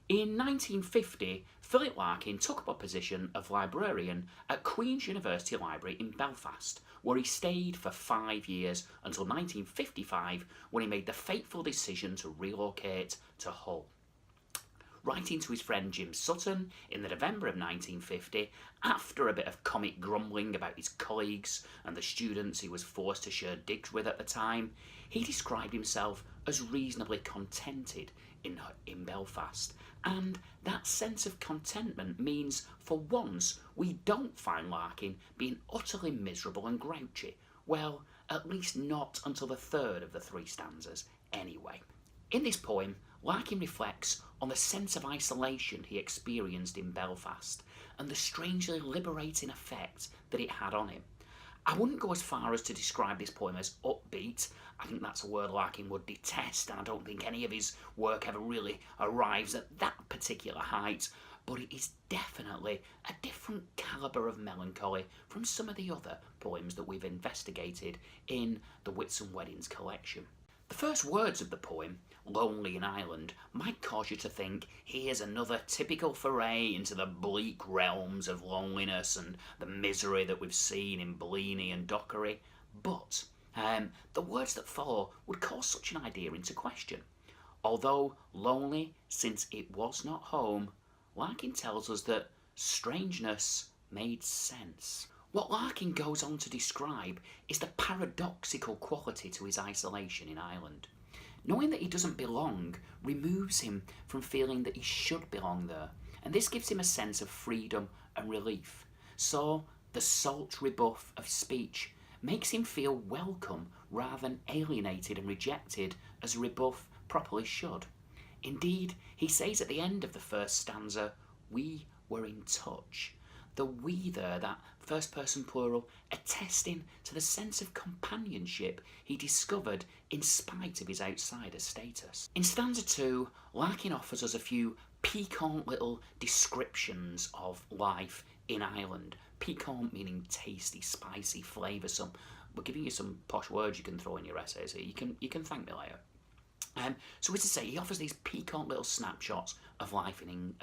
In 1950, Philip Larkin took up a position of librarian at Queen's University Library in Belfast, where he stayed for 5 years until 1955, when he made the fateful decision to relocate to Hull. Writing to his friend Jim Sutton in the November of 1950, after a bit of comic grumbling about his colleagues and the students he was forced to share digs with at the time, he described himself as reasonably contented in Belfast. And that sense of contentment means, for once, we don't find Larkin being utterly miserable and grouchy. Well, at least not until the third of the 3 stanzas, anyway. In this poem, Larkin reflects on the sense of isolation he experienced in Belfast and the strangely liberating effect that it had on him. I wouldn't go as far as to describe this poem as upbeat. I think that's a word Larkin would detest, and I don't think any of his work ever really arrives at that particular height, but it is definitely a different calibre of melancholy from some of the other poems that we've investigated in the Wits and Weddings collection. The first words of the poem, Lonely in Ireland, might cause you to think here's another typical foray into the bleak realms of loneliness and the misery that we've seen in Bleany and Dockery, but the words that follow would call such an idea into question. Although lonely since it was not home, Larkin tells us that strangeness made sense. What Larkin goes on to describe is the paradoxical quality to his isolation in Ireland. Knowing that he doesn't belong removes him from feeling that he should belong there, and this gives him a sense of freedom and relief. So, the salt rebuff of speech makes him feel welcome rather than alienated and rejected, as a rebuff properly should. Indeed, he says at the end of the first stanza, "We were in touch." The we there, that first person plural, attesting to the sense of companionship he discovered in spite of his outsider status. In stanza 2, Larkin offers us a few piquant little descriptions of life in Ireland. Piquant meaning tasty, spicy, flavoursome. We're giving you some posh words you can throw in your essays here. You can thank me later. So as I say, he offers these piquant little snapshots of life in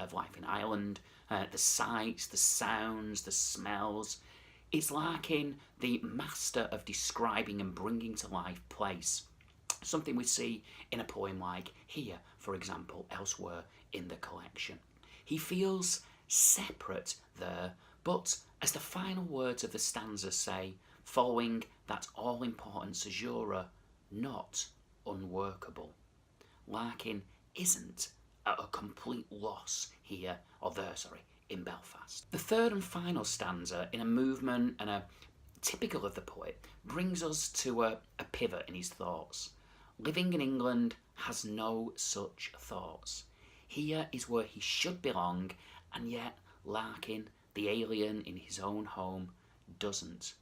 Ireland, the sights, the sounds, the smells. It's Larkin, the master of describing and bringing to life place, something we see in a poem like Here, for example, elsewhere in the collection. He feels separate there, but as the final words of the stanza say, following that all-important caesura, not unworkable. Larkin isn't at a complete loss here, or there, in Belfast. The third and final stanza, in a movement and a typical of the poet, brings us to a pivot in his thoughts. Living in England has no such thoughts. Here is where he should belong, and yet Larkin, the alien in his own home, doesn't.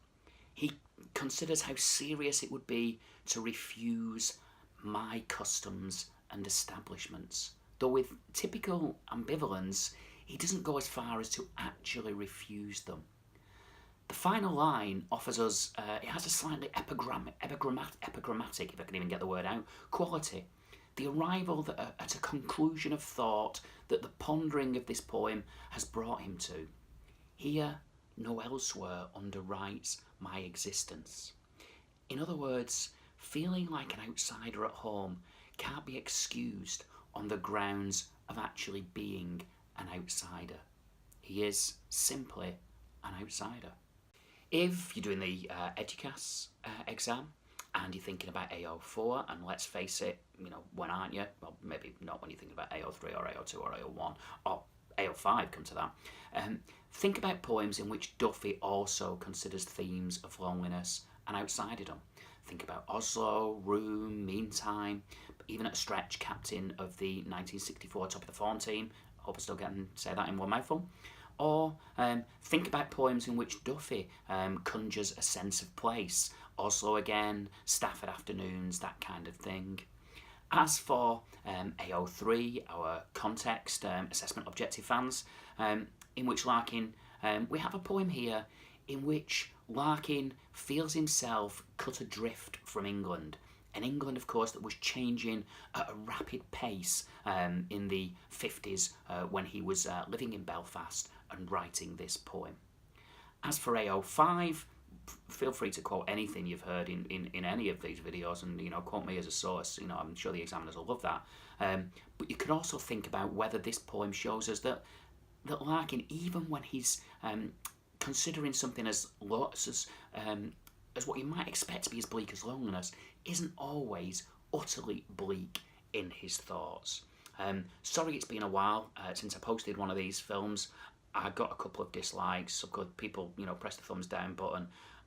He considers how serious it would be to refuse my customs and establishments, though with typical ambivalence, he doesn't go as far as to actually refuse them. The final line offers us, it has a slightly epigrammatic, if I can even get the word out, quality. The arrival at a conclusion of thought that the pondering of this poem has brought him to. Here, no elsewhere underwrites my existence. In other words, feeling like an outsider at home can't be excused on the grounds of actually being an outsider. He is simply an outsider. If you're doing the EDUCAS exam and you're thinking about AO4, and let's face it, when aren't you? Well, maybe not when you're thinking about AO3 or AO2 or AO1 or AO5, come to that. Think about poems in which Duffy also considers themes of loneliness and outsiderdom. Think about Oslo, Room, Meantime, even at a stretch, captain of the 1964 top of the form team. Hope I still can say that in one mouthful. Or think about poems in which Duffy conjures a sense of place. Oslo again, Stafford Afternoons, that kind of thing. As for AO3, our context assessment objective fans, in which Larkin, we have a poem here in which Larkin feels himself cut adrift from England An England, of course, that was changing at a rapid pace in the 50s when he was living in Belfast and writing this poem. As for AO5, feel free to quote anything you've heard in any of these videos, and quote me as a source. I'm sure the examiners will love that. But you could also think about whether this poem shows us that Larkin, even when he's considering something as what you might expect to be as bleak as loneliness, isn't always utterly bleak in his thoughts. Sorry it's been a while since I posted one of these films. I got a couple of dislikes, so good people, pressed the thumbs down button,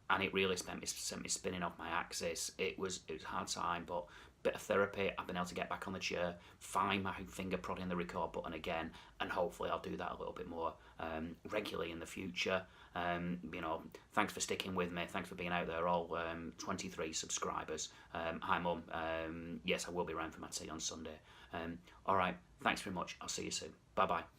and it really sent me spinning off my axis. It was a hard time, but bit of therapy, I've been able to get back on the chair, find my finger prodding the record button again, and hopefully I'll do that a little bit more regularly in the future. Thanks for sticking with me. Thanks for being out there, all 23 subscribers. Hi, Mum. Yes, I will be around for my tea on Sunday. All right, thanks very much. I'll see you soon. Bye-bye.